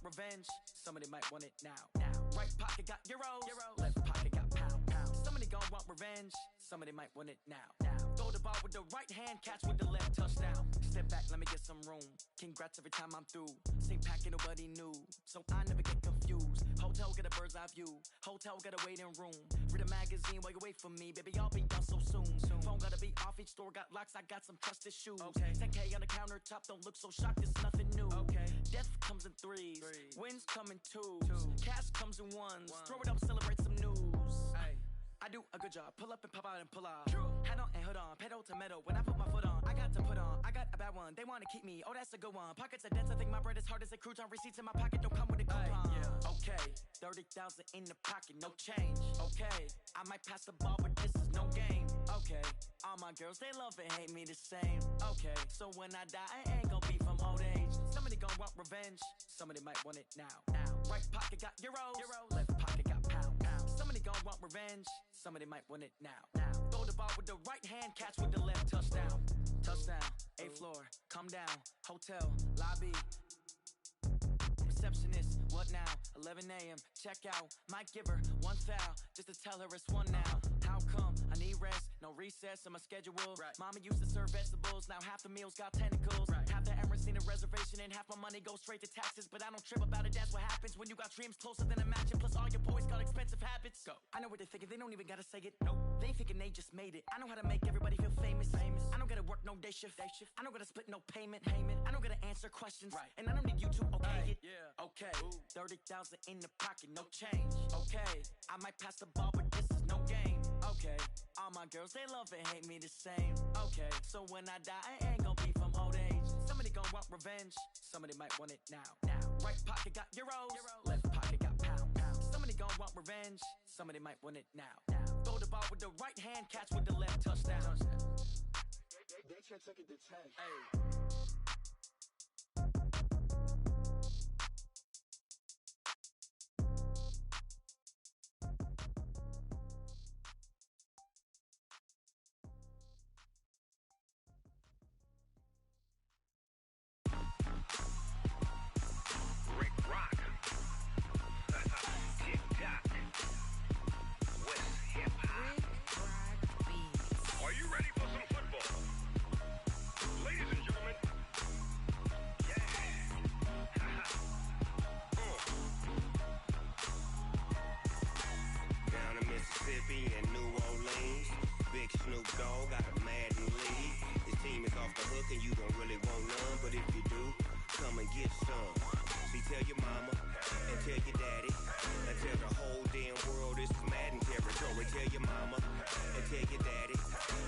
want revenge, somebody might want it now. Right pocket got euros, left pocket got pounds. Somebody gon' want revenge, somebody might want it now. Throw the ball with the right hand, catch with the left, touchdown. Step back, let me get some room. Congrats every time I'm through. Same packet, nobody knew, so I never get confused. Hotel get a bird's eye view, hotel got a waiting room. Read a magazine while you wait for me, baby, I'll be done so soon. Phone gotta be off, each store got locks, I got some trusted shoes. 10K on the countertop, don't look so shocked, it's nothing new. Death comes in threes, wins come in twos, cash comes in ones. Throw it up, celebrate some news. I do a good job, pull up and pop out and pull off. Hat on and hood on, pedal to metal. When I put my foot on, I got to put on. I got a bad one, they wanna keep me, oh that's a good one. Pockets are dense, I think my bread is hard as a crouton. Receipts in my pocket don't come with a coupon. Okay, 30,000 in the pocket, no change. Okay, I might pass the ball, but this is no game. Okay, all my girls, they love and hate me the same. Okay, so when I die, I ain't gon' be from old age. Somebody gon' want revenge, somebody might want it now. Right pocket got euros, left pocket got pounds. Somebody gon' want revenge, somebody might want it now. Throw the ball with the right hand, catch with the left, touchdown. Touchdown, 8th floor, come down, hotel, lobby. Receptionist, what now? 11 a.m., check out. Might give her one foul, just to tell her it's one now. How come? I need rest, no recess in my schedule. Mama used to serve vegetables, now half the meals got tentacles. Half the Emirates need a reservation and half my money goes straight to taxes. But I don't trip about it, that's what happens when you got dreams closer than a mansion. Plus all your boys got expensive habits. Go. I know what they're thinking, they don't even gotta say it. Nope. They thinking they just made it. I know how to make everybody feel famous. I don't gotta work no day shift. I don't gotta split no payment. I don't gotta answer questions. And I don't need you to okay it. Okay, 30,000 in the pocket, no change. Okay, I might pass the ball, but this is no game. Okay, all my girls, they love and hate me the same. Okay, so when I die, I ain't gon' be from old age. Somebody gon' want revenge, somebody might want it now. Right pocket got euros, left pocket got pounds. Somebody gon' want revenge, somebody might want it now. Throw the ball with the right hand, catch with the left, touchdown. They can't take it to 10. Are you ready for some football? Ladies and gentlemen, Down in Mississippi and New Orleans, Big Snoop Dogg got a Madden lead. His team is off the hook and you don't really want none, but if you do, come and get some. See, tell your mama and tell your daddy and tell the whole damn world this is Madden territory. Tell your mama and tell your daddy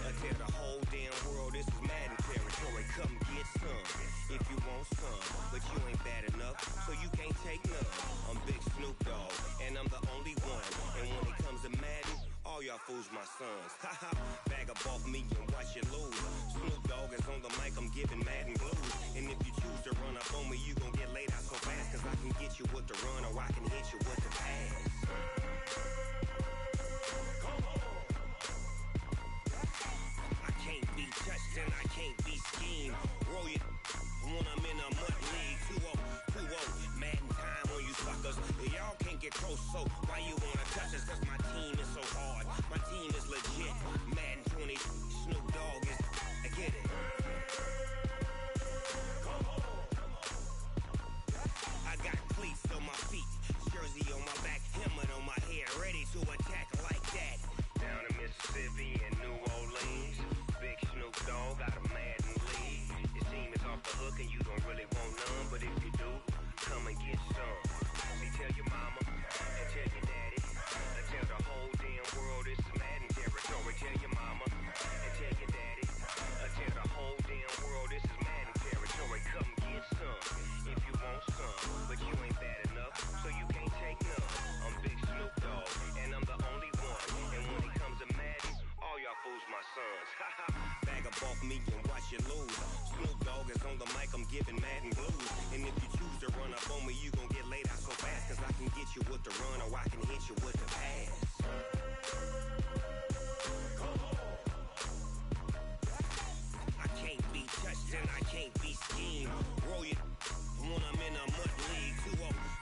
and tell the whole damn world this is Madden territory. Come get some if you want some, but you ain't bad enough, so you can't take none. I'm Big Snoop Dogg and I'm the only one, and when it comes to Madden, all y'all fools my sons. Haha, bag up off me and watch you lose. Snoop Dogg is on the mic, I'm giving Madden blues. And if you choose to run up on me, you gon' get laid out so fast, cause I can get you with the run or I can hit you with the pass. Come on. I can't be touched and I can't be schemed. Roll you when I'm in a mud league. 2-0, Madden time on you suckers. Y'all can't get close, so why you wanna touch us? Cause my team is so hard, my team is legit. Madden 20, Snoop Dogg is, I get it. Come on. I got cleats on my feet, jersey on my back, helmet on my head, ready to attack like that. Down in Mississippi and New Orleans, Big Snoop Dogg got a Madden lead. His team is off the hook and you don't really want none, but if you do, come and get some. See, tell your mama and tell your daddy and tell the whole damn world this is Madden territory. Tell your mama and tell your daddy and tell the whole damn world this is Madden territory. Come get some if you want some, but you ain't bad enough, so you can't take none. I'm Big Snoop Dogg and I'm the only one, and when it comes to Madden, all y'all fools my sons. Bag up off me and watch you lose. Snoop Dogg is on the mic, I'm giving Madden blues. And if you choose to run up on me, you gon' get laid out so fast, cause I can get you with the run or I can hit you with the pass. Come on. I can't be touched and I can't be schemed. Roll you when I'm in a mud league. 2-0.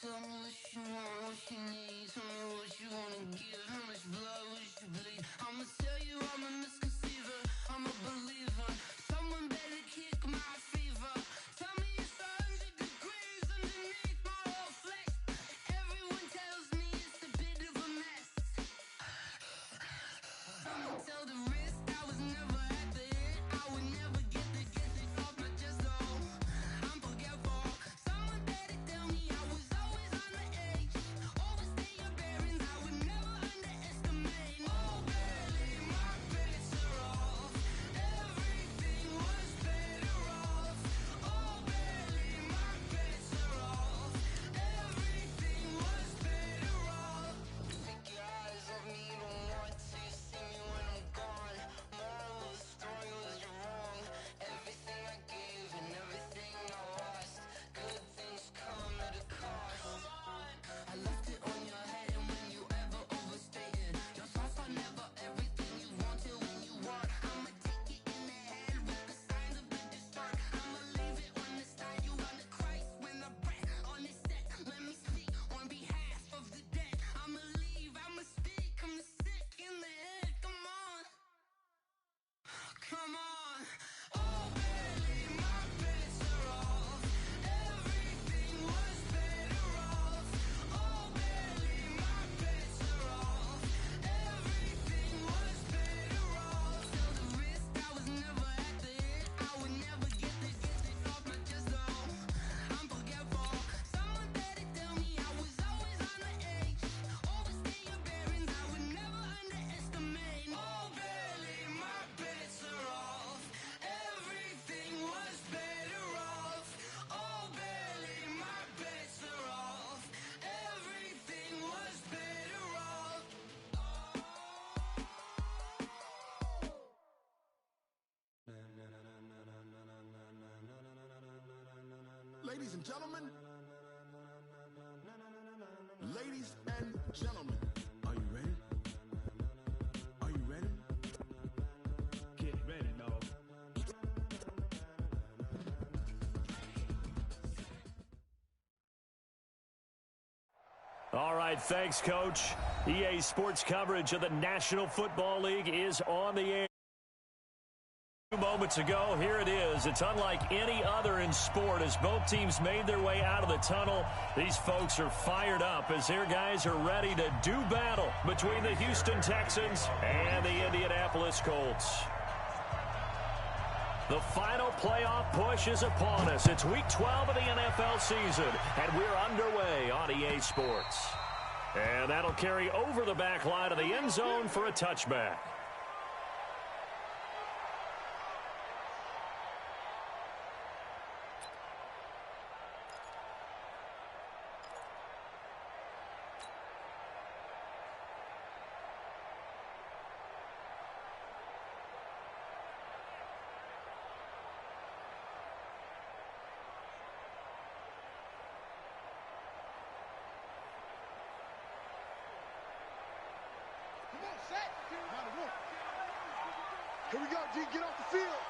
Tell me what you want, what you need. Tell me what you wanna give. How much blood would you bleed? I'ma tell you I'm a misconceiver. I'm a believer. Someone better kick my fever. Tell me it's 100 degrees underneath my whole flesh. Everyone tells me it's a bit of a mess. Someone tell the wrist I was never at the hit. I would never get the off my chest though. I'm forgetful. Someone better tell me I was always on the edge. Overstay your bearings, I would never underestimate. Oh, barely, my bets are off. Everything was better off. Oh, barely, my bets are off. Everything was better off. Take your eyes off me, you don't want to see me when I'm gone. Moral of the story was you're wrong. Everything I gave and everything I lost. Good things come at a cost. I left it on your head, and when you ever overstay it, your thoughts are never everything you want till when you want. I'ma take it in the head with the signs of the distort. I'ma leave it on the side. You run the Christ when the breath on the set. Let me speak on behalf of the dead. I'ma leave, I'ma speak. I'm the sick in the head. Come on, come on. Oh, barely, my bets are off. Everything was better off. Oh, barely, my bets are off. Everything was better off. Tell the wrist I was never at the hit. I would never get the off my chest though. I'm forgetful. Someone better tell me I was always on the edge. Overstay your bearings, I would never underestimate. Oh, barely, my bets are off. Everything was better off. Oh, barely, my bets are off. Everything was better off. Ladies and gentlemen, ladies and gentlemen, are you ready? Are you ready? Get ready, dog. All right, thanks, Coach. EA Sports coverage of the National Football League is on the air. Moments ago, here it is. It's unlike any other in sport as both teams made their way out of the tunnel. These folks are fired up as their guys are ready to do battle between the Houston Texans and the Indianapolis Colts. The final playoff push is upon us. It's week 12 of the NFL season, and we're underway on EA Sports. And that'll carry over the back line of the end zone for a touchback. Here we go, D. Get off the field.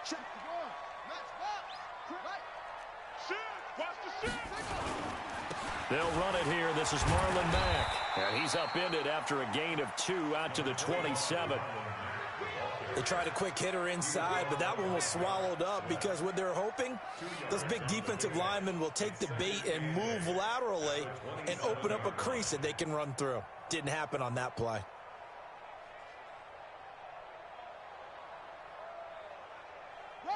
Check the ball. Match box. Right. Shoot. Watch the shoot. They'll run it here. This is Marlon Mack. And he's upended after a gain of 2 out to the 27. They tried a quick hitter inside, but that one was swallowed up because what they're hoping, those big defensive linemen will take the bait and move laterally and open up a crease that they can run through. Didn't happen on that play.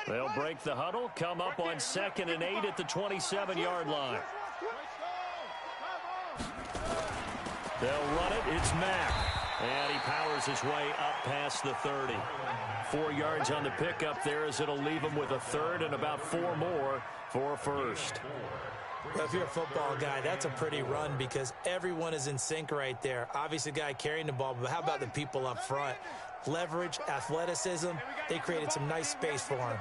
They'll break the huddle, come up on 2nd and 8 at the 27-yard line. They'll run it. It's Mack. And he powers his way up past the 30. 4 yards on the pickup there as it'll leave him with a third and about 4 more for a first. Well, if you're a football guy, that's a pretty run because everyone is in sync right there. Obviously, the guy carrying the ball, but how about the people up front? Leverage, athleticism, they created some nice space for him.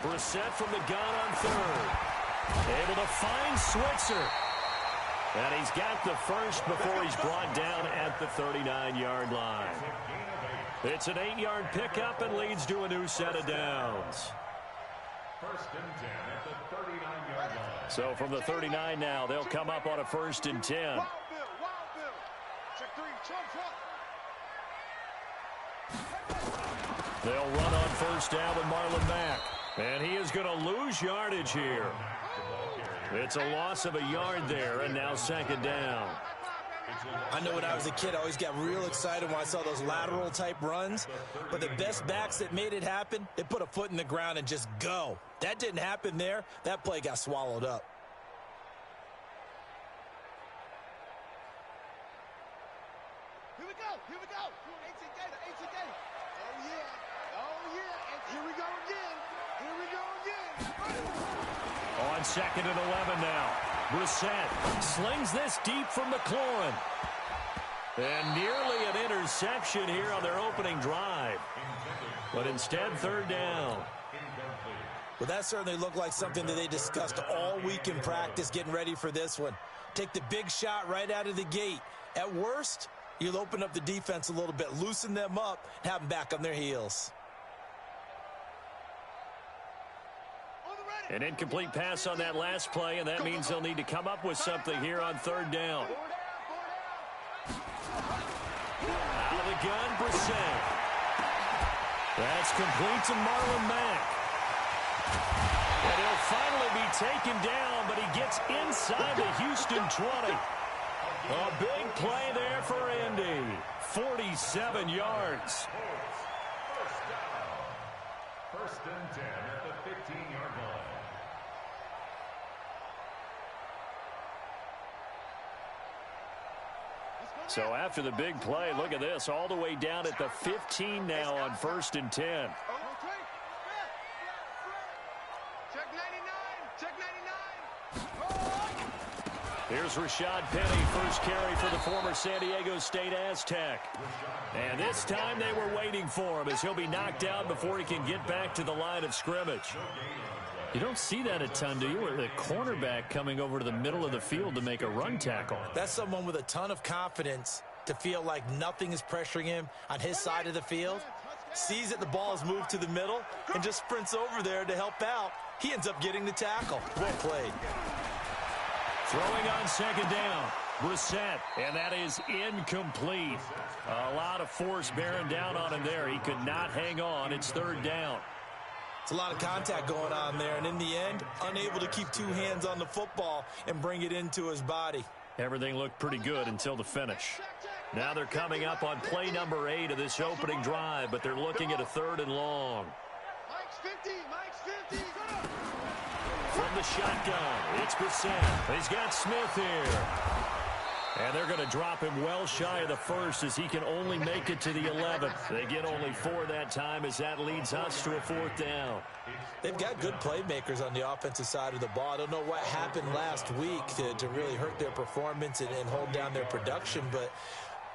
Brissett from the gun on 3rd. Able to find Switzer. And he's got the first before he's brought down at the 39-yard line. It's an 8-yard pickup and leads to a new set of downs. First and 10 at the 39-yard line. So from the 39 now, they'll come up on a 1st and 10. Wild Bill. Check 3, trump. They'll run on 1st down with Marlon Mack. And he is going to lose yardage here. It's a loss of a yard there, and now 2nd down. I know when I was a kid, I always got real excited when I saw those lateral-type runs. But the best backs that made it happen, they put a foot in the ground and just go. That didn't happen there. That play got swallowed up. Here we go. 18 Gator. Oh, yeah. And here we go again. On 2nd and 11 now. Brissett slings this deep from McLaurin. And nearly an interception here on their opening drive. But instead, 3rd down. Well, that certainly looked like something that they discussed all week in practice getting ready for this one. Take the big shot right out of the gate. At worst, you'll open up the defense a little bit, loosen them up, and have them back on their heels. An incomplete pass on that last play, and that means they'll need to come up with something here on 3rd down. Out of the gun, Brissett. That's complete to Marlon Mack. And he'll finally be taken down, but he gets inside the Houston 20. A big play there for Indy. 47 yards. First and 10 at the 15-yard line. So after the big play, look at this, all the way down at the 15 now on 1st and 10. Check 99. Here's Rashad Penny, first carry for the former San Diego State Aztec. And this time they were waiting for him as he'll be knocked down before he can get back to the line of scrimmage. You don't see that a ton, do you? Where the cornerback coming over to the middle of the field to make a run tackle. That's someone with a ton of confidence to feel like nothing is pressuring him on his side of the field. Sees that the ball is moved to the middle and just sprints over there to help out. He ends up getting the tackle. Well played. Throwing on 2nd down. Brissett, and that is incomplete. A lot of force bearing down on him there. He could not hang on. It's 3rd down. It's a lot of contact going on there, and in the end, unable to keep 2 hands on the football and bring it into his body. Everything looked pretty good until the finish. Now they're coming up on play number 8 of this opening drive, but they're looking at a 3rd and long. Mike's 50. From the shotgun, it's Brissett. He's got Smith here. And they're going to drop him well shy of the 1st as he can only make it to the 11th. They get only 4 that time as that leads us to a 4th down. They've got good playmakers on the offensive side of the ball. I don't know what happened last week to really hurt their performance and hold down their production, but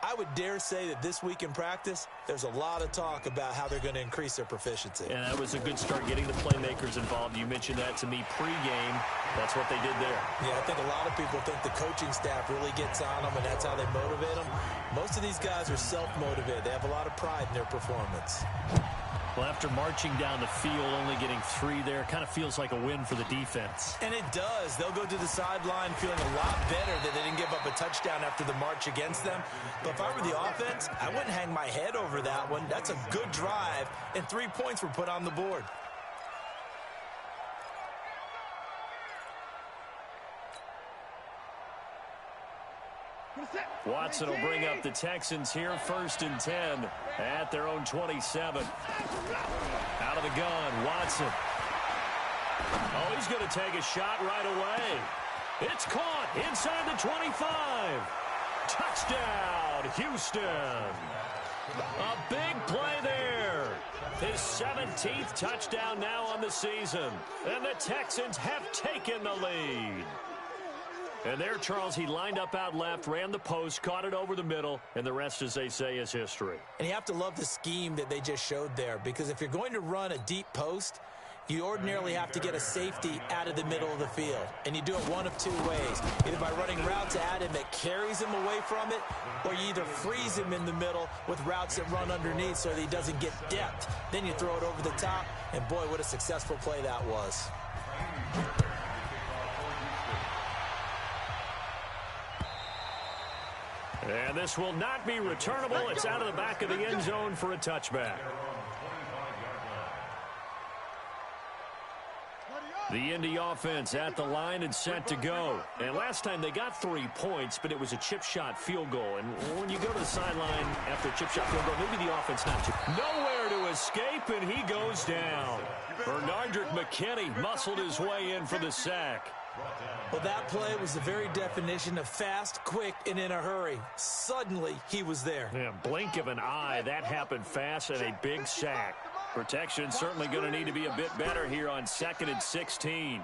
I would dare say that this week in practice, there's a lot of talk about how they're going to increase their proficiency. And that was a good start getting the playmakers involved. You mentioned that to me pregame. That's what they did there. Yeah, I think a lot of people think the coaching staff really gets on them, and that's how they motivate them. Most of these guys are self-motivated. They have a lot of pride in their performance. Well, after marching down the field, only getting 3 there, kind of feels like a win for the defense. And it does. They'll go to the sideline feeling a lot better that they didn't give up a touchdown after the march against them. But if I were the offense, I wouldn't hang my head over that one. That's a good drive, and 3 points were put on the board. Watson will bring up the Texans here, 1st and 10 at their own 27. Out of the gun, Watson. Oh, he's going to take a shot right away. It's caught inside the 25. Touchdown, Houston. A big play there. His 17th touchdown now on the season. And the Texans have taken the lead. And there, Charles, he lined up out left, ran the post, caught it over the middle, and the rest, as they say, is history. And you have to love the scheme that they just showed there, because if you're going to run a deep post, you ordinarily have to get a safety out of the middle of the field. And you do it one of two ways. Either by running routes at him that carries him away from it, or you either freeze him in the middle with routes that run underneath so that he doesn't get depth. Then you throw it over the top, and boy, what a successful play that was. And this will not be returnable. It's out of the back of the end zone for a touchback. The Indy offense at the line and set to go. And last time they got 3 points, but it was a chip shot field goal. And when you go to the sideline after a chip shot field goal, maybe the offense not to. Nowhere to escape, and he goes down. Bernardrick McKinney muscled his way in for the sack. Well, that play was the very definition of fast, quick, and in a hurry. Suddenly, he was there. Yeah, blink of an eye, that happened fast, and a big sack. Protection certainly going to need to be a bit better here on 2nd and 16.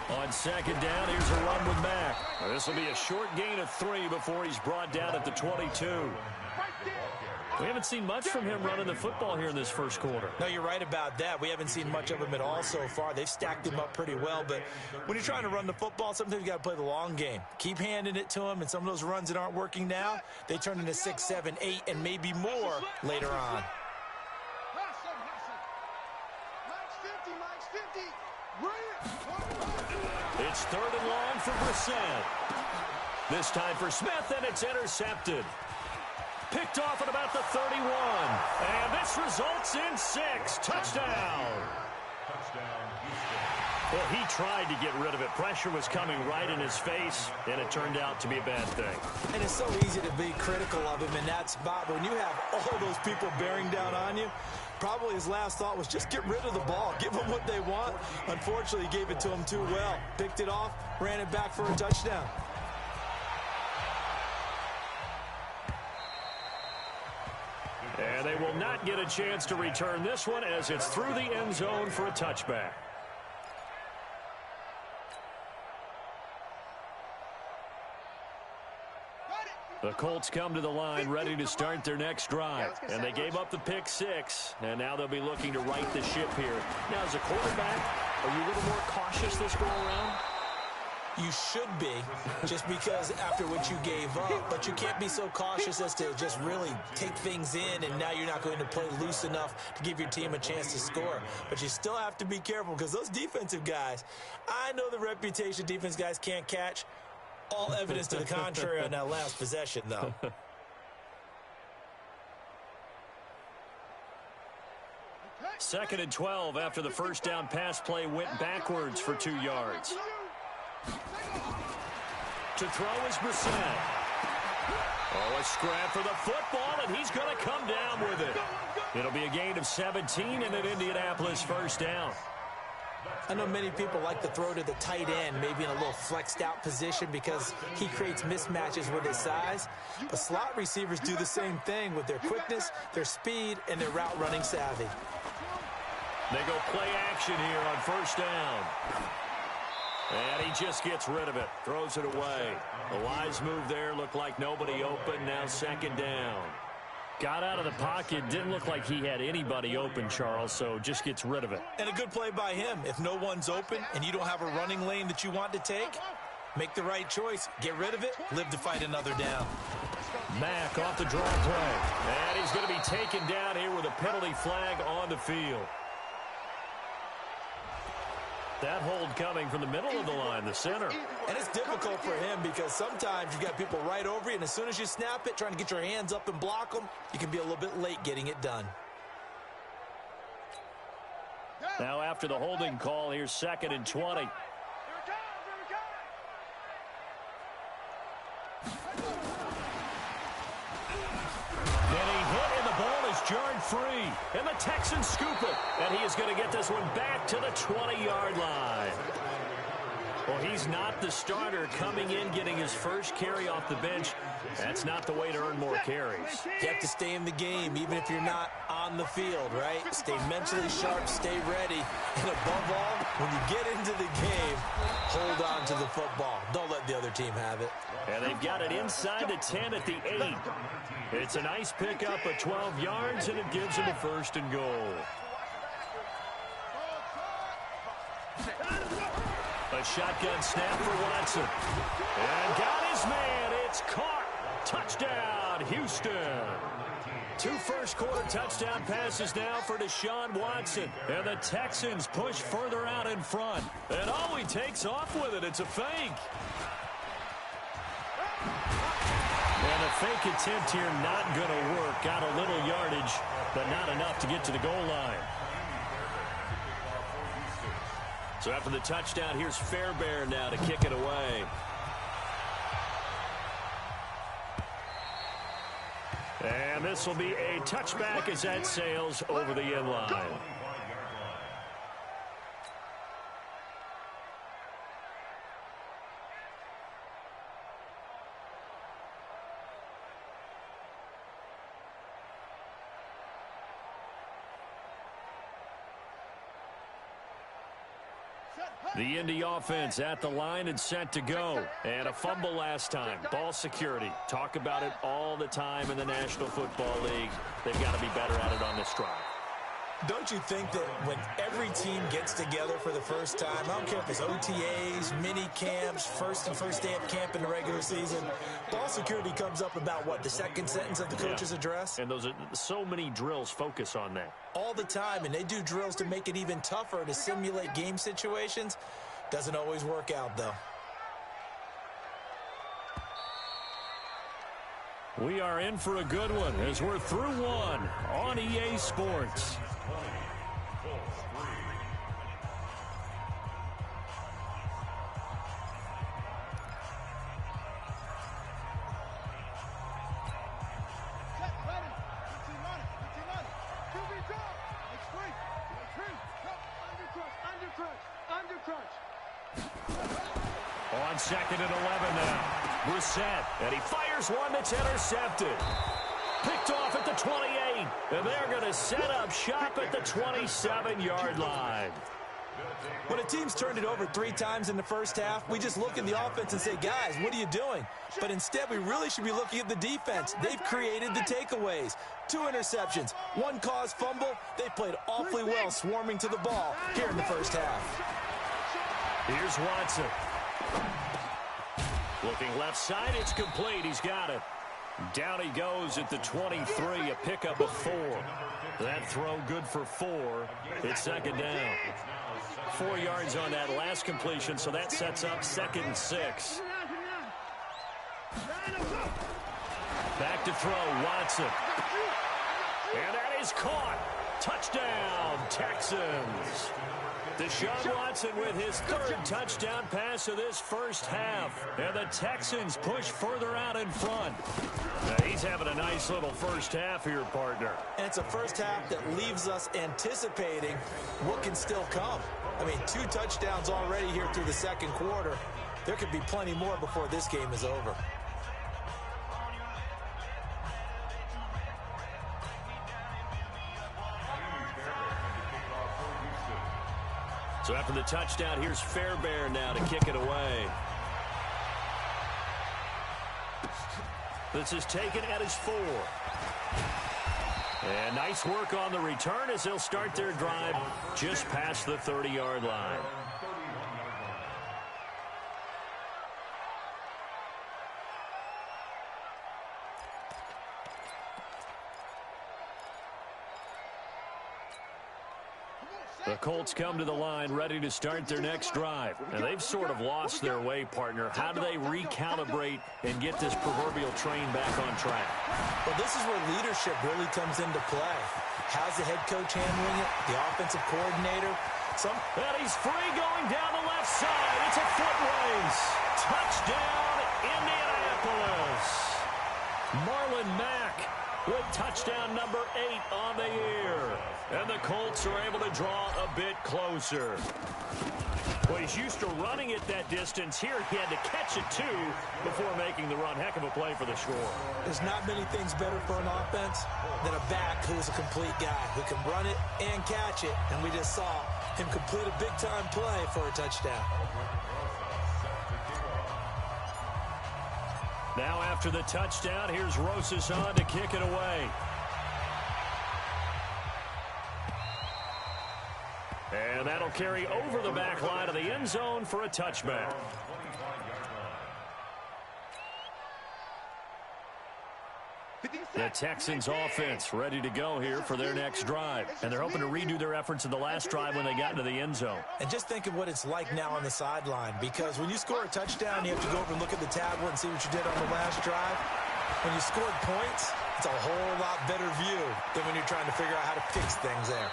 On 2nd down, here's a run with Mack. This will be a short gain of 3 before he's brought down at the 22. We haven't seen much from him running the football here in this first quarter. No, you're right about that. We haven't seen much of him at all so far. They've stacked him up pretty well, but when you're trying to run the football, sometimes you got to play the long game. Keep handing it to him, and some of those runs that aren't working now, they turn into 6, 7, 8, and maybe more later on. It's 3rd and long for Brissett. This time for Smith, and it's intercepted. Picked off at about the 31. And this results in 6. Touchdown. Well, he tried to get rid of it. Pressure was coming right in his face, and it turned out to be a bad thing. And it's so easy to be critical of him in that spot. But when you have all those people bearing down on you, probably his last thought was just get rid of the ball. Give them what they want. Unfortunately, he gave it to them too well. Picked it off, ran it back for a touchdown. And they will not get a chance to return this one as it's through the end zone for a touchback. The Colts come to the line ready to start their next drive. And they gave up the pick 6. And now they'll be looking to right the ship here. Now, as a quarterback, are you a little more cautious this go around? You should be, just because after what you gave up, but you can't be so cautious as to just really take things in, and now you're not going to play loose enough to give your team a chance to score. But you still have to be careful, because those defensive guys, I know the reputation defense guys can't catch. All evidence to the contrary on that last possession, though. Second and 12 after the first down pass play went backwards for 2 yards. To throw is Brissett. Oh, a scrap for the football, and he's going to come down with it. It'll be a gain of 17 and an Indianapolis first down. I know many people like to throw to the tight end, maybe in a little flexed out position because he creates mismatches with his size. But slot receivers do the same thing with their quickness, their speed, and their route running savvy. They go play action here on first down. And he just gets rid of it, throws it away. A wise move there, looked like nobody open, now 2nd down. Got out of the pocket, didn't look like he had anybody open, Charles, so just gets rid of it. And a good play by him. If no one's open and you don't have a running lane that you want to take, make the right choice. Get rid of it, live to fight another down. Mack off the draw play. And he's going to be taken down here with a penalty flag on the field. That hold coming from the middle of the line, the center. And it's difficult for him because sometimes you've got people right over you, and as soon as you snap it, trying to get your hands up and block them, you can be a little bit late getting it done. Now after the holding call, here's 2nd and 20. Jarred free, and the Texans scoop it, and he is going to get this one back to the 20-yard line. Well, he's not the starter coming in, getting his first carry off the bench. That's not the way to earn more carries. You have to stay in the game, even if you're not on the field, right? Stay mentally sharp, stay ready, and above all, when you get into the game, hold on to the football. Don't let the other team have it. And they've got it inside the 10 at the 8. It's a nice pickup of 12 yards, and it gives them a 1st and goal. A shotgun snap for Watson. And got his man. It's caught. Touchdown, Houston. 2 first-quarter touchdown passes now for Deshaun Watson. And the Texans push further out in front. And oh, he takes off with it. It's a fake. And a fake attempt here not going to work. Got a little yardage, but not enough to get to the goal line. So after the touchdown, here's Fairbairn now to kick it away. And this will be a touchback as that sails over the end line. The Indy offense at the line and set to go. And a fumble last time. Ball security. Talk about it all the time in the National Football League. They've got to be better at it on this drive. Don't you think that when every team gets together for the first time, I don't care if it's OTAs, mini camps, first day of camp in the regular season, ball security comes up about, what, the second sentence of the coach's address? And those are so many drills focus on that. All the time, and they do drills to make it even tougher to simulate game situations. Doesn't always work out, though. We are in for a good one as we're through one on EA Sports. On 2nd and 11 now. Brissett, and he fires one that's intercepted. Picked off at the 28, and they're going to set up shop at the 27-yard line. When a team's turned it over 3 times in the first half, we just look at the offense and say, guys, what are you doing? But instead, we really should be looking at the defense. They've created the takeaways. 2 interceptions, 1 caused fumble. They played awfully well swarming to the ball here in the first half. Here's Watson. Looking left side, it's complete. He's got it. Down he goes at the 23, a pickup of 4. That throw good for 4. It's 2nd down. 4 yards on that last completion, so that sets up 2nd and 6. Back to throw, Watson. And that is caught. Touchdown, Texans. Deshaun Watson with his 3rd touchdown pass of this first half. And the Texans push further out in front. Now, he's having a nice little first half here, partner. And it's a first half that leaves us anticipating what can still come. I mean, 2 touchdowns already here through the 2nd quarter. There could be plenty more before this game is over. So after the touchdown, here's Fairbairn now to kick it away. This is taken at his 4. And nice work on the return as they'll start their drive just past the 30-yard line. The Colts come to the line ready to start their next drive. And they've sort of lost their way, partner. How do they recalibrate and get this proverbial train back on track? Well, this is where leadership really comes into play. How's the head coach handling it? The offensive coordinator? And he's free going down the left side. It's a foot race. Touchdown, Indianapolis. Marlon Mack with touchdown number 8 on the year. And the Colts are able to draw a bit closer. Well, he's used to running it that distance. Here he had to catch it, too, before making the run. Heck of a play for the score. There's not many things better for an offense than a back who is a complete guy, who can run it and catch it. And we just saw him complete a big-time play for a touchdown. Now after the touchdown, here's Rosas on to kick it away. And that'll carry over the back line of the end zone for a touchback. The Texans offense ready to go here for their next drive. And they're hoping to redo their efforts in the last drive when they got into the end zone. And just think of what it's like now on the sideline, because when you score a touchdown, you have to go over and look at the tablet and see what you did on the last drive. When you scored points, it's a whole lot better view than when you're trying to figure out how to fix things there.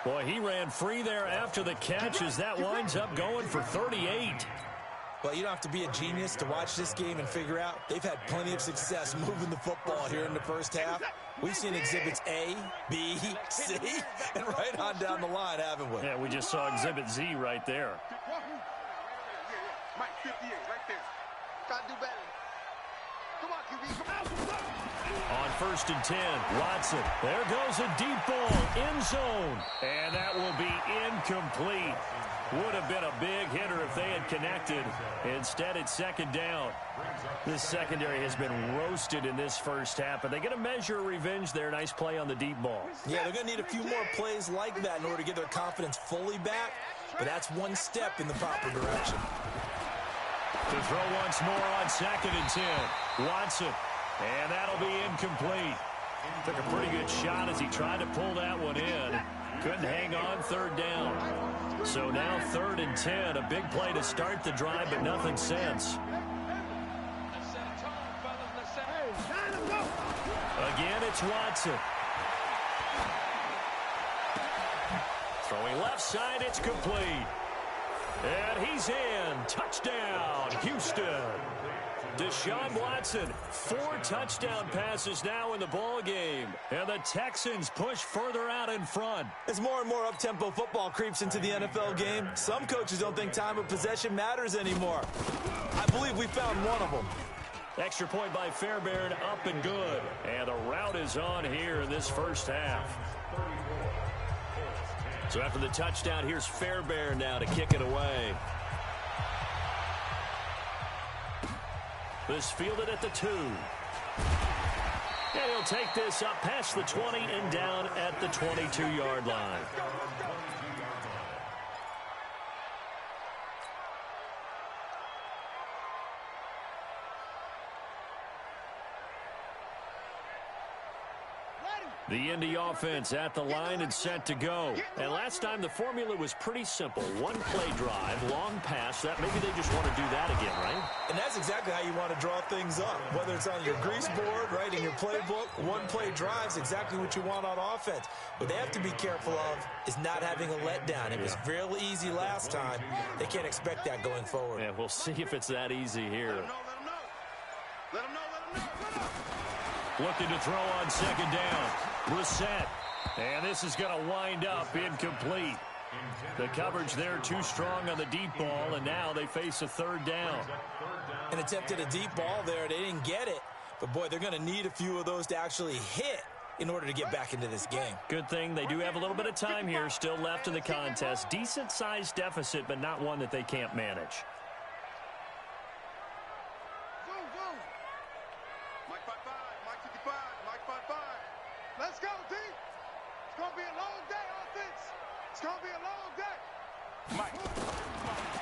Boy, he ran free there after the catch as that winds up going for 38. Well, you don't have to be a genius to watch this game and figure out they've had plenty of success moving the football here in the first half. We've seen exhibits A, B, C, and right on down the line, haven't we? Yeah, we just saw exhibit Z right there. Mike 58 right there. Gotta do better. Come on, QB. Come on. On 1st and 10, Watson. There goes a deep ball, end zone. And that will be incomplete. Would have been a big hitter if they had connected. Instead, it's 2nd down. This secondary has been roasted in this first half, but they get a measure of revenge there. Nice play on the deep ball. Yeah, they're going to need a few more plays like that in order to get their confidence fully back, but that's one step in the proper direction. To throw once more on 2nd and 10. Watson. And that'll be incomplete. Took a pretty good shot as he tried to pull that one in. Couldn't hang on 3rd down. So now 3rd and 10. A big play to start the drive, but nothing since. Again, it's Watson. Throwing left side, it's complete. And he's in. Touchdown, Houston. Deshaun Watson, 4 touchdown passes now in the ball game. And the Texans push further out in front. As more and more up-tempo football creeps into the NFL game, some coaches don't think time of possession matters anymore. I believe we found one of them. Extra point by Fairbairn, up and good. And the route is on here in this first half. So after the touchdown, here's Fairbairn now to kick it away. This fielded at the 2. And he'll take this up past the 20 and down at the 22-yard line. The Indy offense at the line and set to go. And last time the formula was pretty simple. One play drive, long pass. That maybe they just want to do that again, right? And that's exactly how you want to draw things up. Whether it's on your grease board, right, in your playbook, one play drive is exactly what you want on offense. What they have to be careful of is not having a letdown. It was real easy last time. They can't expect that going forward. Yeah, we'll see if it's that easy here. Let him know. Looking to throw on 2nd down. Brissett. And this is going to wind up incomplete. The coverage there too strong on the deep ball, and now they face a 3rd down. An attempt at a deep ball there. They didn't get it. But, boy, they're going to need a few of those to actually hit in order to get back into this game. Good thing they do have a little bit of time here still left in the contest. Decent-sized deficit, but not one that they can't manage. Mike 55, Mike 55, Mike 55. Let's go, D. It's going to be a long day, offense. It's going to be a long day. Mike.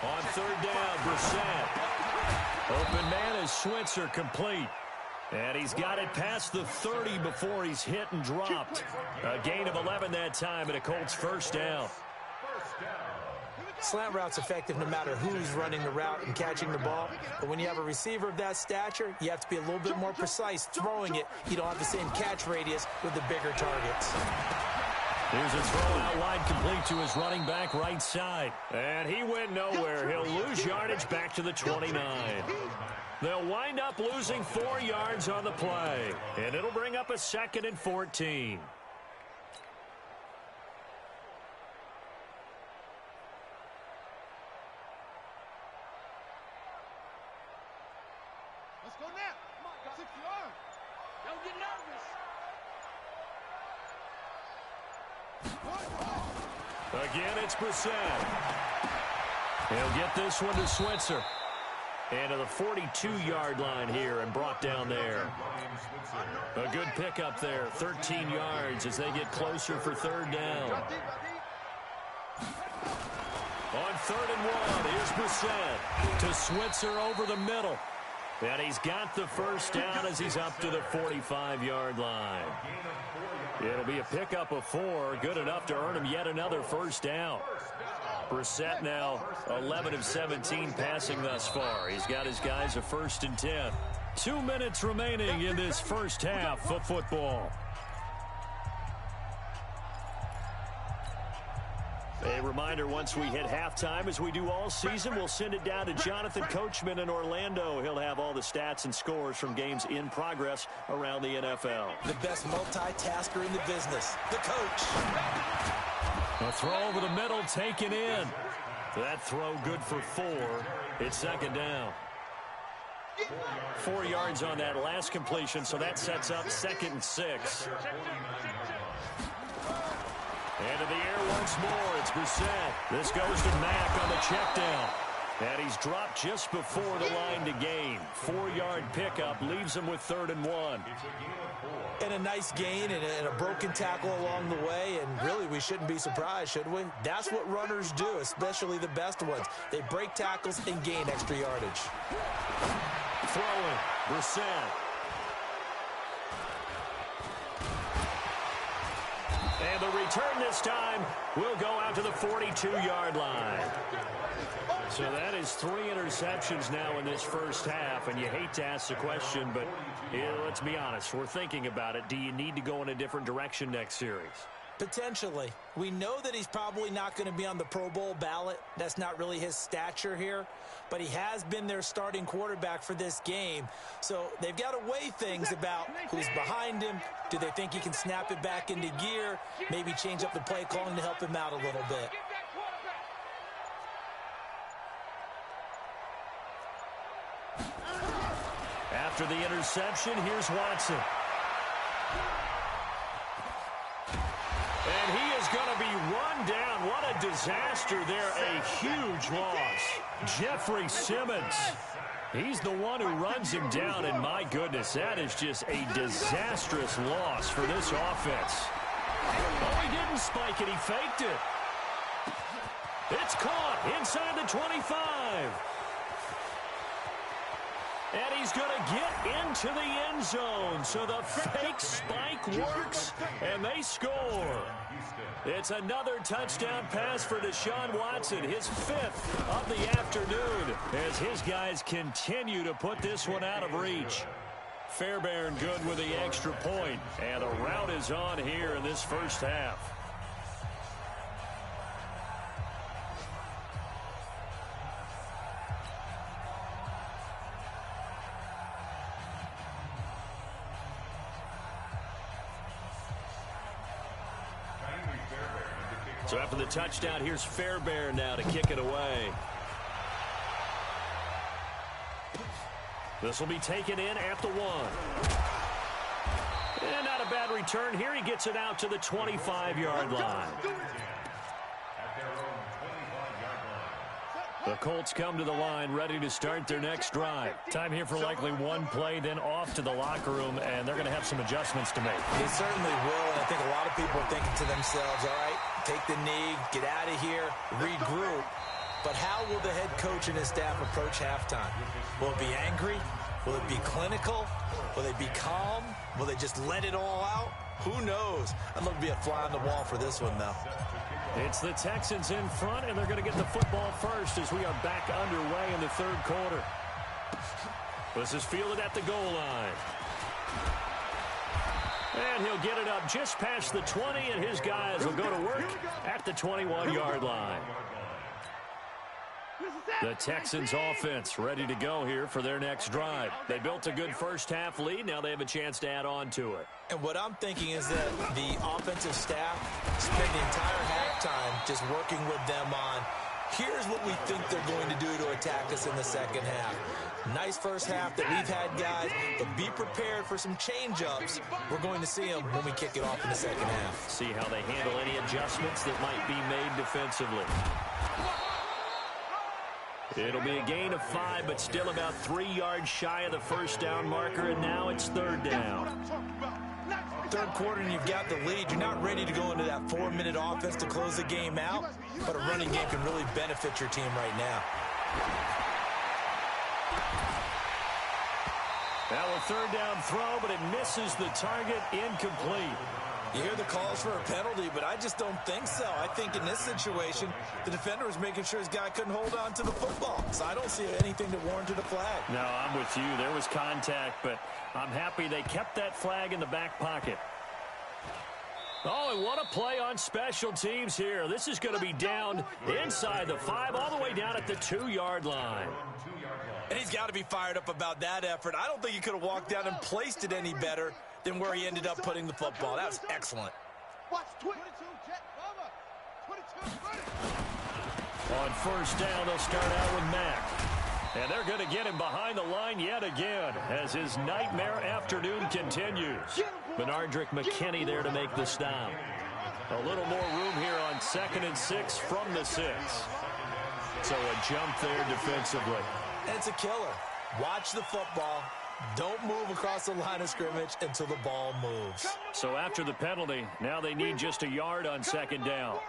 On 3rd down, Brissett. Open man is Switzer, complete. And he's got it past the 30 before he's hit and dropped. A gain of 11 that time, and a Colts 1st down. Slant route's effective no matter who's running the route and catching the ball. But when you have a receiver of that stature, you have to be a little bit more precise throwing it. You don't have the same catch radius with the bigger targets. Here's a throw out wide, complete to his running back right side. And he went nowhere. He'll lose yardage back to the 29. They'll wind up losing 4 yards on the play. And it'll bring up a 2nd and 14. Let's go now. Come on, 6 yards. Don't get nervous. Again, it's Brissett. He'll get this one to Switzer. And to the 42-yard line here and brought down there. A good pickup there, 13 yards as they get closer for 3rd down. On 3rd and 1, here's Brissett to Switzer over the middle. And he's got the first down as he's up to the 45-yard line. It'll be a pickup of 4, good enough to earn him yet another first down. Brissett now 11 of 17 passing thus far. He's got his guys a 1st and 10. 2 minutes remaining in this first half of football. A reminder, once we hit halftime, as we do all season, we'll send it down to Jonathan Coachman in Orlando. He'll have all the stats and scores from games in progress around the NFL. The best multitasker in the business, the coach. A throw over the middle, taken in. That throw good for 4. It's 2nd down. 4 yards on that last completion, so that sets up 2nd and 6. And in the air once more, it's Brissett. This goes to Mack on the check down. And he's dropped just before the line to gain. 4-yard pickup leaves him with 3rd and 1. And a nice gain and a broken tackle along the way. And really, we shouldn't be surprised, should we? That's what runners do, especially the best ones. They break tackles and gain extra yardage. Throwing, Brissett. And the return this time will go out to the 42-yard line. So that is 3 interceptions now in this first half, and you hate to ask the question, but let's be honest, we're thinking about it. Do you need to go in a different direction next series? Potentially. We know that he's probably not going to be on the Pro Bowl ballot. That's not really his stature here. But he has been their starting quarterback for this game. So they've got to weigh things about who's behind him. Do they think he can snap it back into gear? Maybe change up the play calling to help him out a little bit. After the interception, here's Watson. And he is going to be run down. What a disaster there. A huge loss. Jeffrey Simmons. He's the one who runs him down, and my goodness, that is just a disastrous loss for this offense. Oh, he didn't spike it. He faked it. It's caught inside the 25. And he's going to get into the end zone. So the fake spike works, and they score. It's another touchdown pass for Deshaun Watson, his 5th of the afternoon, as his guys continue to put this one out of reach. Fairbairn good with the extra point, and the rout is on here in this first half. So after the touchdown, here's Fairbairn now to kick it away. This will be taken in at the 1. And not a bad return here. He gets it out to the 25-yard line. The Colts come to the line ready to start their next drive. Time here for likely one play, then off to the locker room, and they're going to have some adjustments to make. They certainly will, and I think a lot of people are thinking to themselves, all right, take the knee, get out of here, regroup. But how will the head coach and his staff approach halftime? Will it be angry? Will it be clinical? Will they be calm? Will they just let it all out? Who knows? I'd love to be a fly on the wall for this one, though. It's the Texans in front, and they're going to get the football first as we are back underway in the third quarter. This is fielded at the goal line. And he'll get it up just past the 20, and his guys will go to work at the 21-yard line. The Texans offense ready to go here for their next drive. They built a good first-half lead. Now they have a chance to add on to it. And what I'm thinking is that the offensive staff spent the entire halftime just working with them on, here's what we think they're going to do to attack us in the second half. Nice first half that we've had, guys, but be prepared for some change-ups. We're going to see them when we kick it off in the second half. See how they handle any adjustments that might be made defensively. It'll be a gain of 5, but still about 3 yards shy of the first down marker, and now it's third down. Third quarter and you've got the lead. You're not ready to go into that 4-minute offense to close the game out, but a running game can really benefit your team right now. Now a third down throw, but it misses the target, incomplete. You hear the calls for a penalty, but I just don't think so. I think in this situation, the defender was making sure his guy couldn't hold on to the football. So I don't see anything that warranted a flag. No, I'm with you. There was contact, but I'm happy they kept that flag in the back pocket. Oh, and what a play on special teams here. This is going to be down inside the 5, all the way down at the 2-yard line. And he's got to be fired up about that effort. I don't think he could have walked down and placed it any better than where he ended up putting the football. That was excellent. On first down, they'll start out with Mack. And they're going to get him behind the line yet again as his nightmare afternoon continues. Benardrick McKinney there to make the stop. A little more room here on 2nd and 6 from the 6. So a jump there defensively. And it's a killer. Watch the football. Don't move across the line of scrimmage until the ball moves. So after the penalty, now they need just a yard on 2nd down.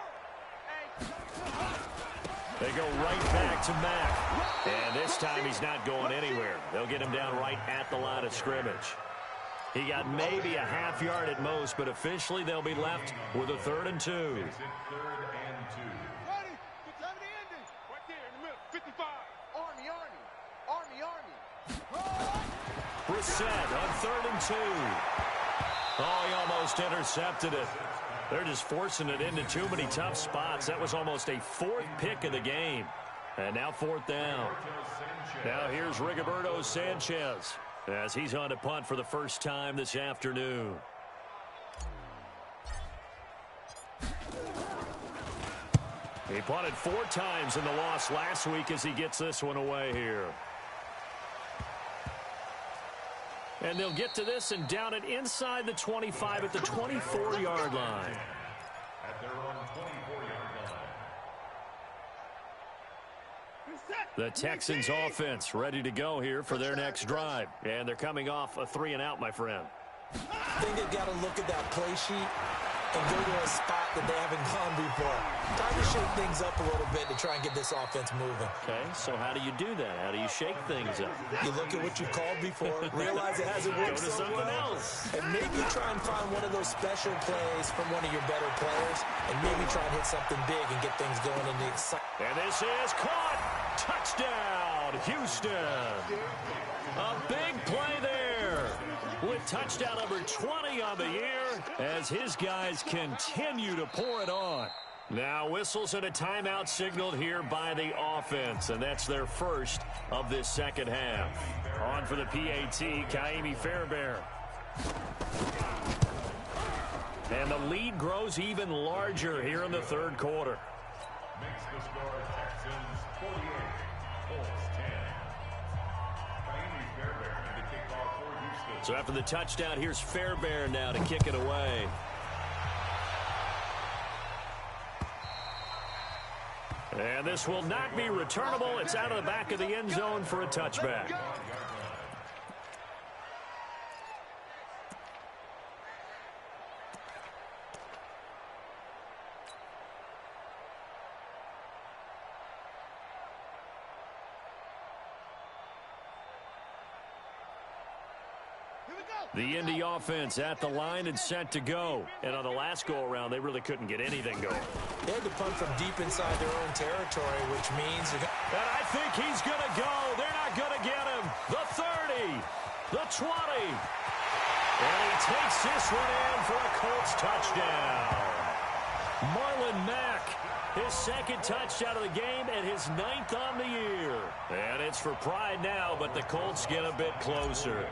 They go right back to Mack. And this time he's not going anywhere. They'll get him down right at the line of scrimmage. He got maybe a half yard at most, but officially they'll be left with a 3rd and 2. Brissett on 3rd and 2. Oh, he almost intercepted it. They're just forcing it into too many tough spots. That was almost a 4th pick of the game. And now 4th down. Now here's Rigoberto Sanchez as he's on to punt for the first time this afternoon. He punted 4 times in the loss last week as he gets this one away here. And they'll get to this and down it inside the 25 at the 24-yard line. At their own 24-yard line. The Texans offense ready to go here for their next drive. And they're coming off a 3-and-out, my friend. I think they've got to look at that play sheet and go to a spot that they haven't gone before. Time to shake things up a little bit to try and get this offense moving. Okay, so how do you do that? How do you shake things up? You look at what you've called before, realize it hasn't worked Go to so something well, else. and maybe try and find one of those special plays from one of your better players, and maybe try and hit something big and get things going in the excitement. And this is caught. Touchdown, Houston. A big play there with touchdown number 20 on the year as his guys continue to pour it on. Now whistles and a timeout signaled here by the offense, and that's their first of this second half. On for the PAT, Kaimi Fairbairn. And the lead grows even larger here in the third quarter. Makes the score Texans 48, Colts 10. Kaimi Fairbairn in the kickoff for Houston. So after the touchdown, here's Fairbairn now to kick it away. And this will not be returnable. It's out of the back of the end zone for a touchback. The Indy offense at the line and set to go. And on the last go-around, they really couldn't get anything going. They had to punt from deep inside their own territory, which means... And I think he's going to go. They're not going to get him. The 30, the 20, And he takes this one in for a Colts touchdown. Marlon Mack, his second touchdown of the game and his 9th on the year. And it's for pride now, but the Colts get a bit closer.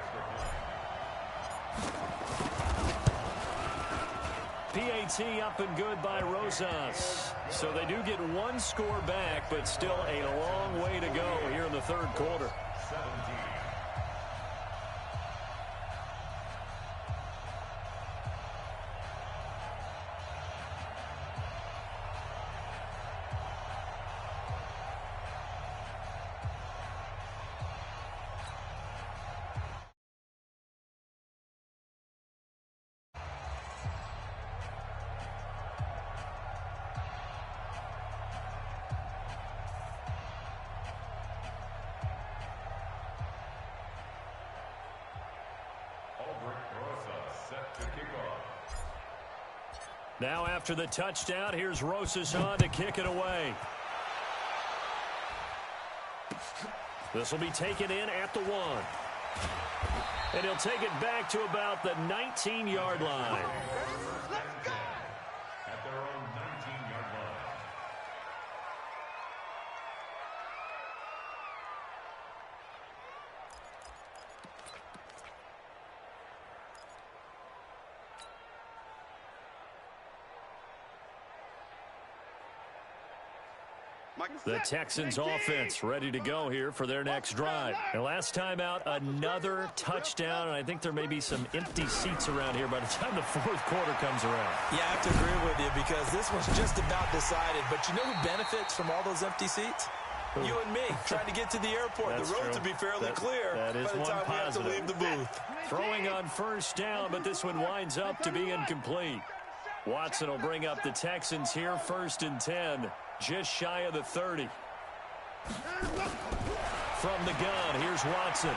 PAT up and good by Rosas. So they do get one score back, but still a long way to go here in the third quarter. 17. Now after the touchdown, here's Rosas on to kick it away. This will be taken in at the 1. And he'll take it back to about the 19-yard line. At their own 19-yard line. The Texans offense ready to go here for their next drive. And last time out, another touchdown, and I think there may be some empty seats around here by the time the fourth quarter comes around. Yeah, I have to agree with you because this one's just about decided. But you know who benefits from all those empty seats? You and me, trying to get to the airport. That's the road true. to be fairly clear that is by the one time we have to positive. leave the booth. Throwing on first down, but this one winds up to be incomplete. Watson will bring up the Texans here, 1st and 10, just shy of the 30. From the gun, here's Watson.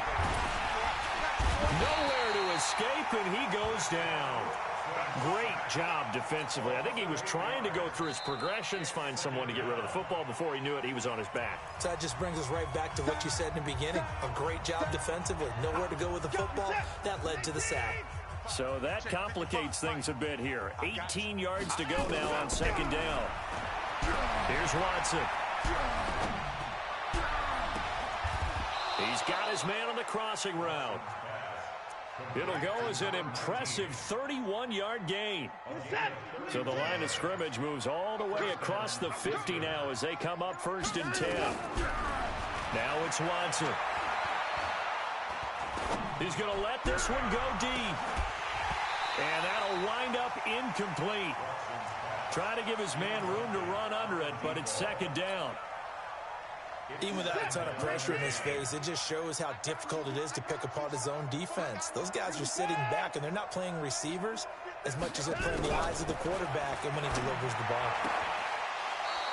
Nowhere to escape, and he goes down. Great job defensively. I think he was trying to go through his progressions, find someone to get rid of the football. Before he knew it, he was on his back. So that just brings us right back to what you said in the beginning. A great job defensively. Nowhere to go with the football. That led to the sack. So that complicates things a bit here. 18 yards to go now on 2nd down. Here's Watson. He's got his man on the crossing route. It'll go as an impressive 31-yard gain. So the line of scrimmage moves all the way across the 50 now as they come up 1st and 10. Now it's Watson. He's going to let this one go deep. And that'll wind up incomplete. Try to give his man room to run under it, but it's 2nd down. Even without a ton of pressure in his face, it just shows how difficult it is to pick apart his own defense. Those guys are sitting back, and they're not playing receivers as much as they're playing the eyes of the quarterback and when he delivers the ball.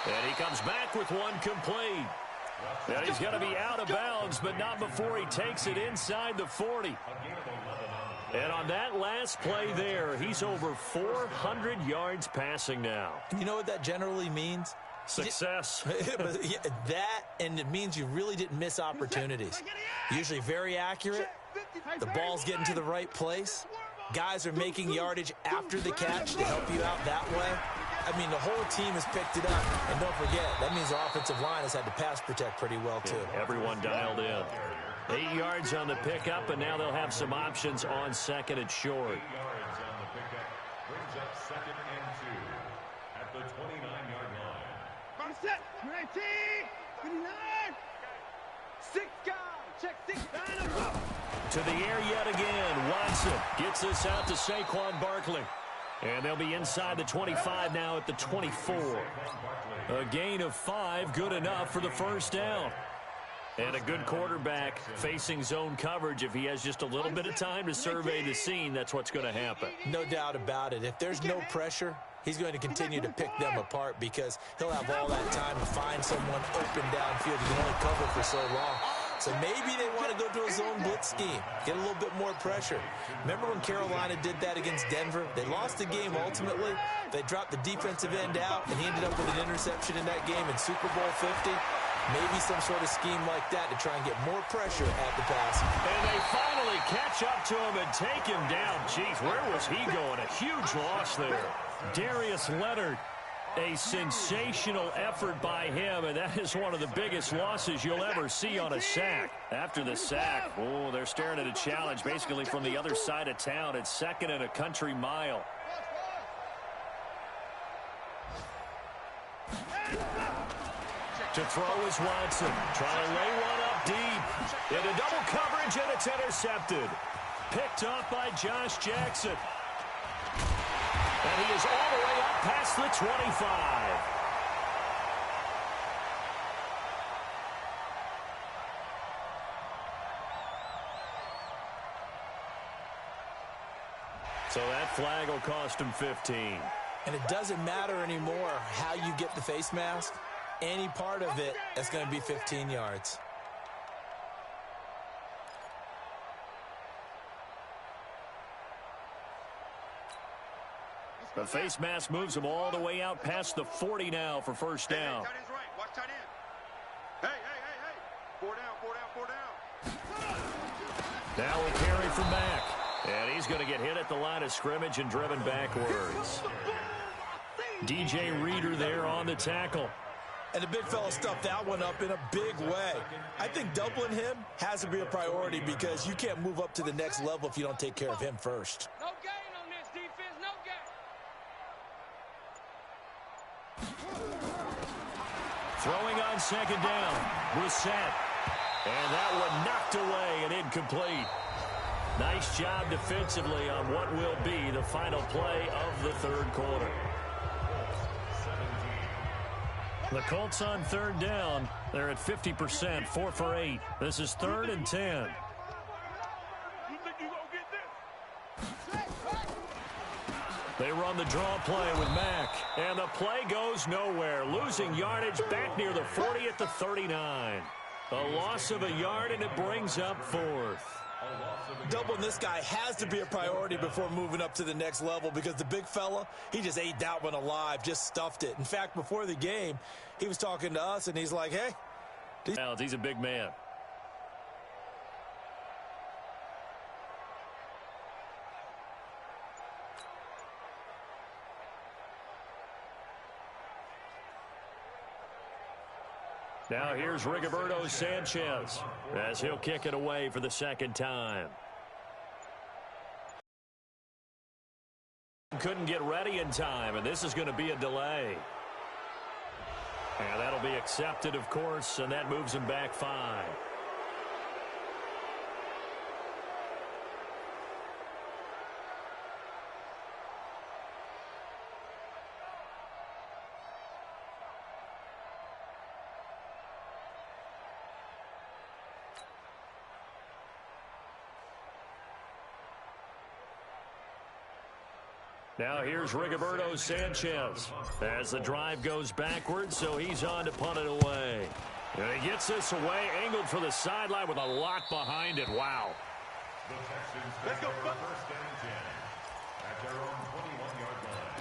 And he comes back with one complete. And he's going to be out of bounds, but not before he takes it inside the 40. And on that last play there, he's over 400 yards passing now. You know what that generally means? Success. That, and it means you really didn't miss opportunities. Usually very accurate. The ball's getting to the right place. Guys are making yardage after the catch to help you out that way. I mean, the whole team has picked it up. And don't forget, that means the offensive line has had to pass protect pretty well, too. Yeah, everyone dialed in. 8 yards on the pickup, and now they'll have some options on 2nd and short. 8 yards on the pickup. Brings up 2nd and 2 at the 29-yard line. Set, 19, 29, 6 guys, check 6, 9, go. To the air yet again. Watson gets this out to Saquon Barkley. And they'll be inside the 25 now at the 24. A gain of 5, good enough for the 1st down. And a good quarterback facing zone coverage. If he has just a little bit of time to survey the scene, that's what's going to happen. No doubt about it. If there's no pressure, he's going to continue to pick them apart because he'll have all that time to find someone open downfield. He can only cover for so long. So maybe they want to go to a zone blitz scheme, get a little bit more pressure. Remember when Carolina did that against Denver? They lost the game ultimately. They dropped the defensive end out, and he ended up with an interception in that game in Super Bowl 50. Maybe some sort of scheme like that to try and get more pressure at the pass. And they finally catch up to him and take him down. Jeez, where was he going? A huge loss there. Darius Leonard, a sensational effort by him, and that is one of the biggest losses you'll ever see on a sack. After the sack, oh, they're staring at a challenge basically from the other side of town. It's second and a country mile. To throw is Watson. Trying to lay one up deep. Into double coverage, and it's intercepted. Picked off by Josh Jackson. And he is all the way up past the 25. So that flag will cost him 15. And it doesn't matter anymore how you get the face mask. Any part of it is going to be 15 yards. The face mask moves him all the way out past the 40 now for first down. Hey, tight end's right. Watch tight end. Hey. 4 down. Now we carry from Mack. And he's going to get hit at the line of scrimmage and driven backwards. DJ Reader there on the tackle. And the big fella stuffed that one up in a big way. I think doubling him has to be a priority because you can't move up to the next level if you don't take care of him first. No gain on this defense, no gain. Throwing on second down. Brissett. And that one knocked away and incomplete. Nice job defensively on what will be the final play of the third quarter. The Colts on third down. They're at 50%, 4 for 8. This is 3rd and 10. They run the draw play with Mack. And the play goes nowhere. Losing yardage back near the 40 at the 39. A loss of a yard, and it brings up 4th. Doubling this guy has to be a priority before moving up to the next level because the big fella, he just ate that one alive, just stuffed it. In fact, before the game, he was talking to us, and he's like, hey. He's a big man. Now here's Rigoberto Sanchez as he'll kick it away for the second time. Couldn't get ready in time, and this is going to be a delay. And that'll be accepted, of course, and that moves him back 5. Now here's Rigoberto Sanchez as the drive goes backwards, so he's on to punt it away. And he gets this away, angled for the sideline with a lot behind it. Wow. The Texans take over first and 10 at their own 21-yard line.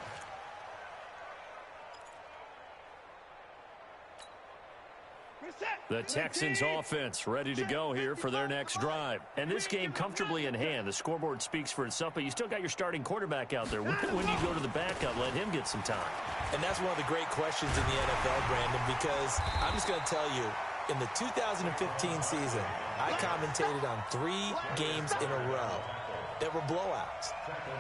The Texans offense ready to go here for their next drive. And this game comfortably in hand. The scoreboard speaks for itself, but you still got your starting quarterback out there. When do you go to the backup, let him get some time? And that's one of the great questions in the NFL, Brandon, because I'm just going to tell you, in the 2015 season, I commentated on 3 games in a row that were blowouts.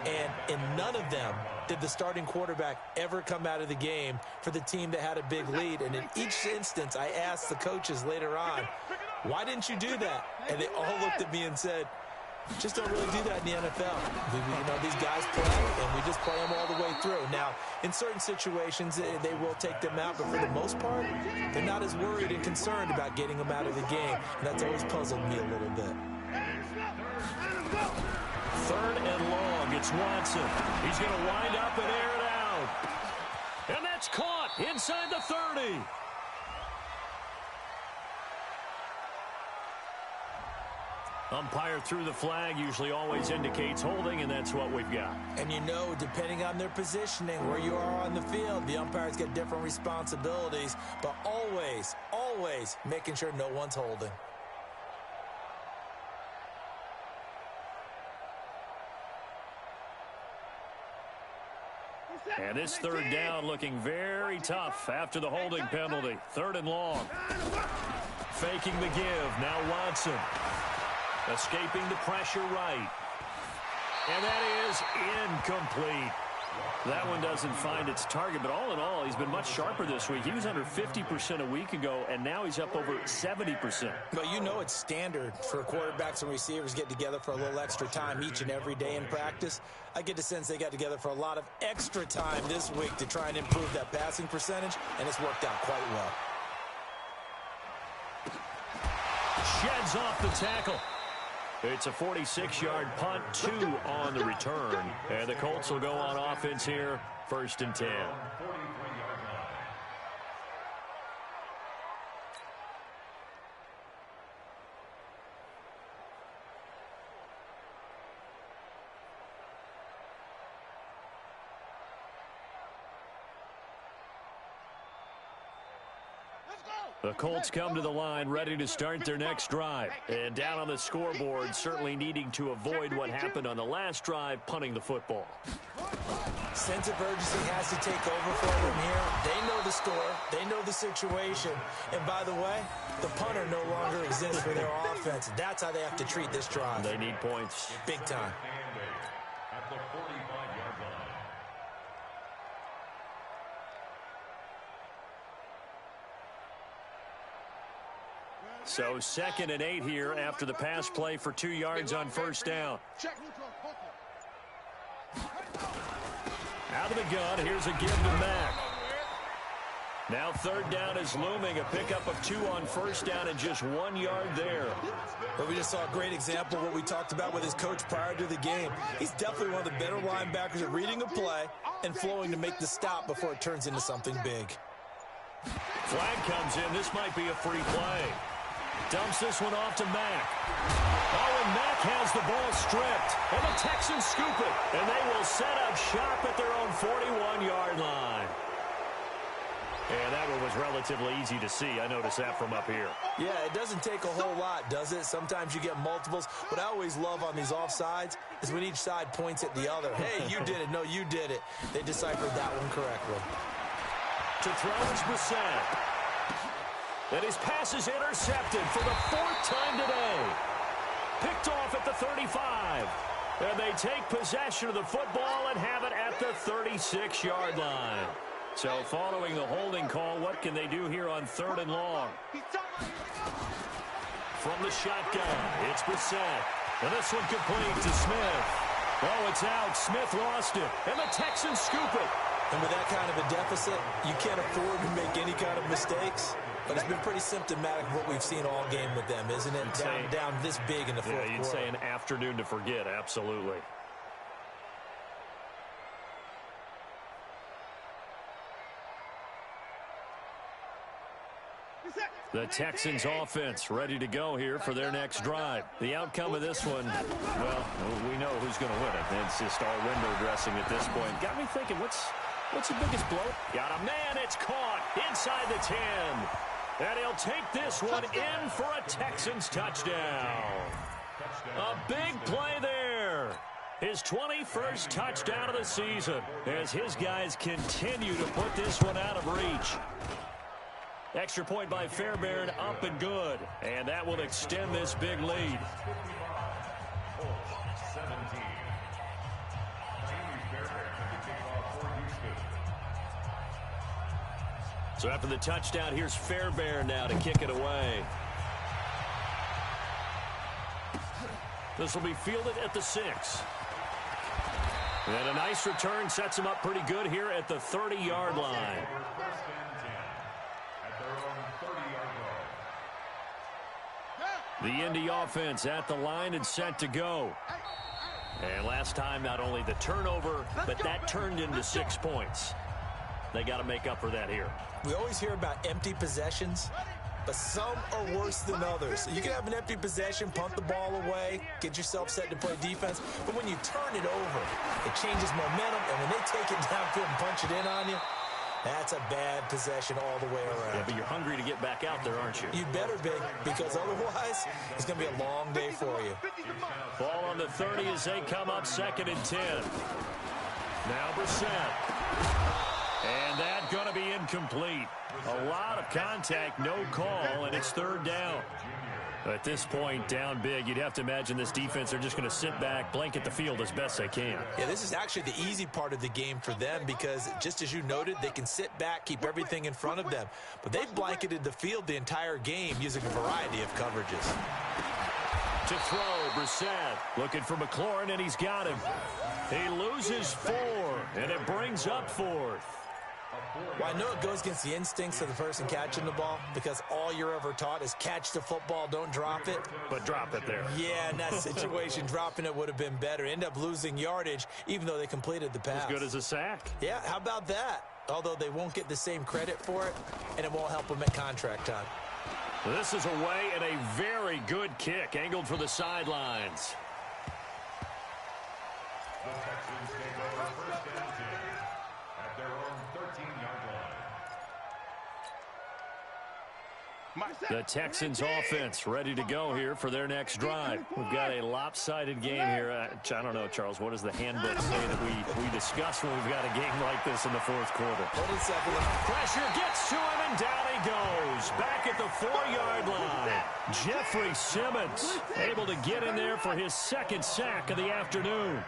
And in none of them did the starting quarterback ever come out of the game for the team that had a big lead. And in each instance, I asked the coaches later on, why didn't you do that? And they all looked at me and said, just don't really do that in the NFL. These guys play, and we just play them all the way through. Now, in certain situations, they will take them out, but for the most part, they're not as worried and concerned about getting them out of the game. And that's always puzzled me a little bit. 3rd and long. It's Watson. He's going to wind up and air it out. And that's caught inside the 30. Umpire threw the flag, usually always indicates holding, and that's what we've got. And you know, depending on their positioning, where you are on the field, the umpires get different responsibilities, but always, always making sure no one's holding. And this third down looking very tough after the holding penalty. 3rd and long. Faking the give. Now Watson. Escaping the pressure right. And that is incomplete. That one doesn't find its target, but all in all, he's been much sharper this week. He was under 50% a week ago, and now he's up over 70%. But you know it's standard for quarterbacks and receivers get together for a little extra time each and every day in practice. I get the sense they got together for a lot of extra time this week to try and improve that passing percentage, and it's worked out quite well. Sheds off the tackle. It's a 46-yard punt, 2 on the return. And the Colts will go on offense here, 1st and 10. The Colts come to the line ready to start their next drive. And down on the scoreboard, certainly needing to avoid what happened on the last drive, punting the football. Sense of urgency has to take over for them here. They know the score. They know the situation. And by the way, the punter no longer exists for their offense. That's how they have to treat this drive. They need points. Big time. At the 45-yard line. So 2nd and 8 here after the pass play for 2 yards on 1st down. Out of the gun, here's a give to Mack. Now 3rd down is looming, a pickup of 2 on 1st down and just 1 yard there. But we just saw a great example of what we talked about with his coach prior to the game. He's definitely one of the better linebackers at reading a play and flowing to make the stop before it turns into something big. Flag comes in. This might be a free play. Dumps this one off to Mack. Oh, and Mack has the ball stripped. And the Texans scoop it. And they will set up shop at their own 41-yard line. And that one was relatively easy to see. I noticed that from up here. Yeah, it doesn't take a whole lot, does it? Sometimes you get multiples. What I always love on these offsides is when each side points at the other. Hey, you did it. No, you did it. They deciphered that one correctly. To throw is Brissett. And his pass is intercepted for the 4th time today. Picked off at the 35. And they take possession of the football and have it at the 36-yard line. So following the holding call, what can they do here on 3rd and long? From the shotgun, it's Brissett. And this one complete to Smith. Oh, it's out. Smith lost it. And the Texans scoop it. And with that kind of a deficit, you can't afford to make any kind of mistakes. But it's been pretty symptomatic of what we've seen all game with them, isn't it? Down this big in the fourth quarter. Yeah, you'd say an afternoon to forget, absolutely. The Texans offense ready to go here for their next drive. The outcome of this one, well, we know who's going to win it. It's just all window dressing at this point. Got me thinking, what's the biggest blow? Got a man, it's caught inside the 10. And he'll take this one in for a Texans touchdown. A big play there. His 21st touchdown of the season as his guys continue to put this one out of reach. Extra point by Fairbairn, up and good. And that will extend this big lead. So after the touchdown, here's Fairbairn now to kick it away. This will be fielded at the 6. And a nice return sets him up pretty good here at the 30-yard line. The Indy offense at the line and set to go. And last time, not only the turnover, but that turned into 6 points. They got to make up for that here. We always hear about empty possessions. but some are worse than others. You can have an empty possession, punt the ball away, get yourself set to play defense, but when you turn it over, it changes momentum, and when they take it downfield and punch it in on you, that's a bad possession all the way around. Yeah, but you're hungry to get back out there, aren't you? You better be, because otherwise, it's going to be a long day for you. Ball on the 30 as they come up 2nd and 10. Now Brissett. And that's going to be incomplete. A lot of contact, no call, and it's 3rd down. At this point, down big, you'd have to imagine this defense are just going to sit back, blanket the field as best they can. Yeah, this is actually the easy part of the game for them because, just as you noted, they can sit back, keep everything in front of them. But they've blanketed the field the entire game using a variety of coverages. To throw, Brissett looking for McLaurin, and he's got him. He loses 4, and it brings up 4th. Well, I know it goes against the instincts of the person catching the ball because all you're ever taught is catch the football, don't drop it. But drop it there. Yeah, in that situation, dropping it would have been better. End up losing yardage, even though they completed the pass. As good as a sack. Yeah, how about that? Although they won't get the same credit for it, and it won't help them at contract time. This is away and a very good kick, angled for the sidelines. The Texans take over 1st and 10 at their own 13-yard line. The Texans offense ready to go here for their next drive. We've got a lopsided game here. I don't know, Charles, what does the handbook say that we discuss when we've got a game like this in the 4th quarter? Hold on a second. Pressure gets to him, and down he goes. Back at the 4-yard line. Jeffrey Simmons able to get in there for his 2nd sack of the afternoon.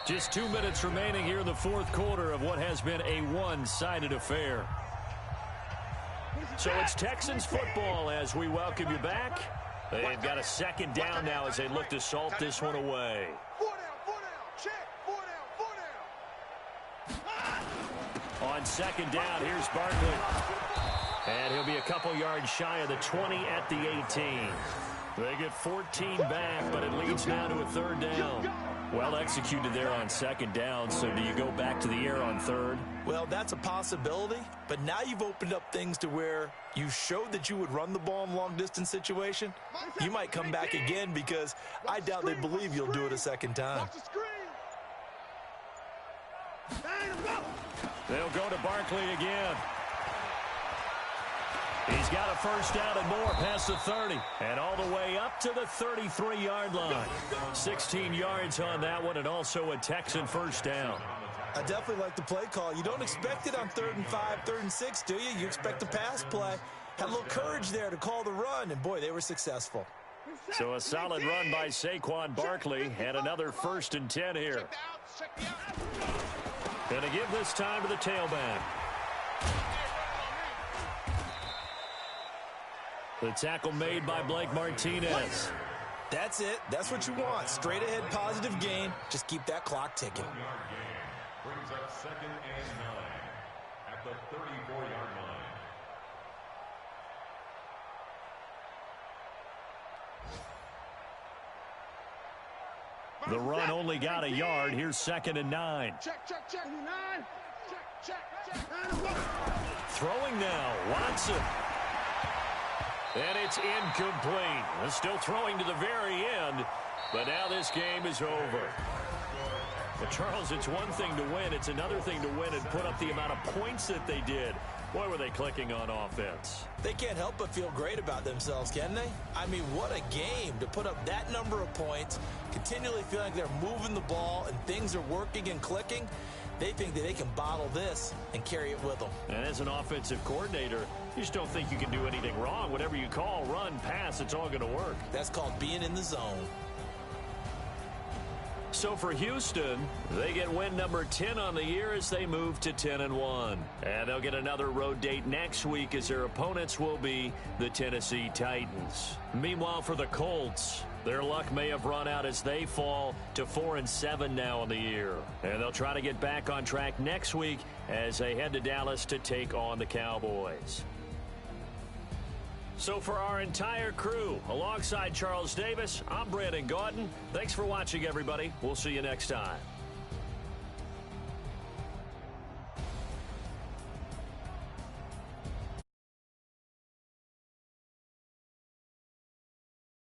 Just 2 minutes remaining here in the 4th quarter of what has been a one-sided affair. So it's Texans football as we welcome you back. They've got a 2nd down now as they look to salt this one away. 4 down, check, 4 down. On 2nd down, here's Barkley. And he'll be a couple yards shy of the 20 at the 18. They get 14 back, but it leads now to a 3rd down. Well executed there on 2nd down, so do you go back to the air on 3rd? Well, that's a possibility, but now you've opened up things to where you showed that you would run the ball in long-distance situation. You might come back again because I doubt they believe you'll do it a 2nd time. They'll go to Barkley again. He's got a 1st down and more past the 30 and all the way up to the 33-yard line. 16 yards on that one and also a Texan 1st down. I definitely like the play call. You don't expect it on 3rd and 5, 3rd and 6, do you? You expect a pass play. Had a little courage there to call the run, and boy, they were successful. So a solid run by Saquon Barkley and another 1st and 10 here. Going to give this time to the tailback. The tackle made by Blake Martinez. That's it. That's what you want. Straight ahead, positive gain. Just keep that clock ticking. Brings up 2nd and 9 at the 34-yard line. The run only got a yard. Here's 2nd and 9. Check, 9. Check. Throwing now, Watson. And it's incomplete. They're still throwing to the very end, but now this game is over. But Charles, it's one thing to win. It's another thing to win and put up the amount of points that they did. Boy, were they clicking on offense. They can't help but feel great about themselves, can they? I mean, what a game to put up that number of points, continually feeling like they're moving the ball and things are working and clicking. They think that they can bottle this and carry it with them. And as an offensive coordinator, you just don't think you can do anything wrong. Whatever you call, run, pass, it's all going to work. That's called being in the zone. So for Houston, they get win number 10 on the year as they move to 10-1. And they'll get another road date next week as their opponents will be the Tennessee Titans. Meanwhile, for the Colts, their luck may have run out as they fall to 4-7 now on the year. And they'll try to get back on track next week as they head to Dallas to take on the Cowboys. So for our entire crew, alongside Charles Davis, I'm Brandon Gaudin. Thanks for watching, everybody. We'll see you next time.